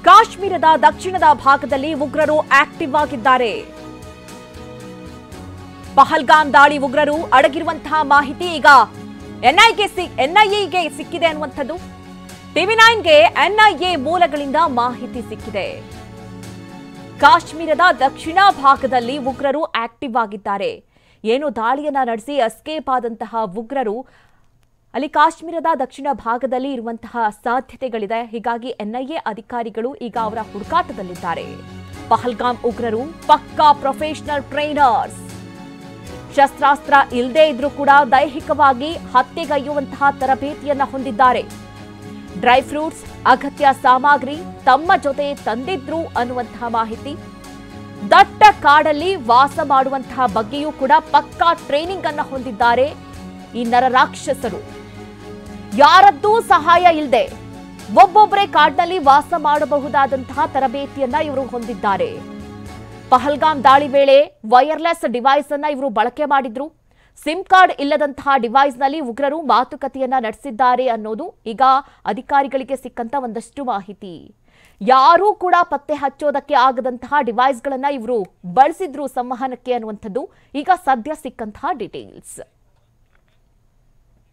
ಕಾಶ್ಮೀರದ ದಕ್ಷಿಣದ ಭಾಗದಲ್ಲಿ ಉಗ್ರರು ಆಕ್ಟಿವ್ ಆಗಿದ್ದಾರೆ. ಪಹಲ್ಗಾಮ್ ದಾಳಿ ಉಗ್ರರು ಅಡಗಿರುವಂತಹ ಮಾಹಿತಿ ಈಗ ಎನ್ಐಎಗೆ ಸಿಕ್ಕಿದೆ ಅನ್ನುವಂಥದ್ದು. ಟಿವಿ9ಗೆ ಎನ್ಐಎ ಮೂಲಗಳಿಂದ ಮಾಹಿತಿ ಸಿಕ್ಕಿದೆ. ಕಾಶ್ಮೀರದ ದಕ್ಷಿಣ ಭಾಗದಲ್ಲಿ ಉಗ್ರರು ಆಕ್ಟಿವ್ ಆಗಿದ್ದಾರೆ. ಏನು ದಾಳಿಯನ್ನ ನಡೆಸಿ ಎಸ್ಕೇಪ್ ಆದಂತಹ ಉಗ್ರರು ಅಲ್ಲಿ ಕಾಶ್ಮೀರದ ದಕ್ಷಿಣ ಭಾಗದಲ್ಲಿ ಇರುವಂತಹ ಸಾಧ್ಯತೆಗಳಿದೆ. ಹೀಗಾಗಿ ಎನ್ಐಎ ಅಧಿಕಾರಿಗಳು ಈಗ ಅವರ ಹುಡುಕಾಟದಲ್ಲಿದ್ದಾರೆ. ಪಹಲ್ಗಾಮ್ ಉಗ್ರರು ಪಕ್ಕಾ ಪ್ರೊಫೆಷನಲ್ ಟ್ರೈನರ್ಸ್. ಶಸ್ತ್ರಾಸ್ತ್ರ ಇಲ್ಲದೆ ಇದ್ರೂ ಕೂಡ ದೈಹಿಕವಾಗಿ ಹತ್ಯೆಗೈಯುವಂತಹ ತರಬೇತಿಯನ್ನ ಹೊಂದಿದ್ದಾರೆ. ಡ್ರೈ ಫ್ರೂಟ್ಸ್, ಅಗತ್ಯ ಸಾಮಗ್ರಿ ತಮ್ಮ ಜೊತೆ ತಂದಿದ್ರು ಅನ್ನುವಂತಹ ಮಾಹಿತಿ. ದಟ್ಟ ಕಾಡಲ್ಲಿ ವಾಸ ಮಾಡುವಂತಹ ಬಗ್ಗೆಯೂ ಕೂಡ ಪಕ್ಕಾ ಟ್ರೈನಿಂಗ್ ಅನ್ನ ಹೊಂದಿದ್ದಾರೆ ಈ ನರರಾಕ್ಷಸರು. ಯಾರದ್ದೂ ಸಹಾಯ ಇಲ್ಲದೆ ಒಬ್ಬೊಬ್ಬರೇ ಕಾಡಿನಲ್ಲಿ ವಾಸ ಮಾಡಬಹುದಾದಂತಹ ತರಬೇತಿಯನ್ನ ಇವರು ಹೊಂದಿದ್ದಾರೆ. ಪಹಲ್ಗಾಮ್ ದಾಳಿ ವೇಳೆ ವೈರ್ಲೆಸ್ ಡಿವೈಸ್ ಅನ್ನ ಇವರು ಬಳಕೆ ಮಾಡಿದ್ರು. ಸಿಮ್ ಕಾರ್ಡ್ ಇಲ್ಲದಂತಹ ಡಿವೈಸ್ ನಲ್ಲಿ ಉಗ್ರರು ಮಾತುಕತೆಯನ್ನ ನಡೆಸಿದ್ದಾರೆ ಅನ್ನೋದು ಈಗ ಅಧಿಕಾರಿಗಳಿಗೆ ಸಿಕ್ಕಂತ ಒಂದಷ್ಟು ಮಾಹಿತಿ. ಯಾರೂ ಕೂಡ ಪತ್ತೆ ಹಚ್ಚೋದಕ್ಕೆ ಆಗದಂತಹ ಡಿವೈಸ್ಗಳನ್ನ ಇವರು ಬಳಸಿದ್ರು ಸಂವಹನಕ್ಕೆ ಅನ್ನುವಂಥದ್ದು ಈಗ ಸದ್ಯ ಸಿಕ್ಕಂತಹ ಡೀಟೇಲ್ಸ್.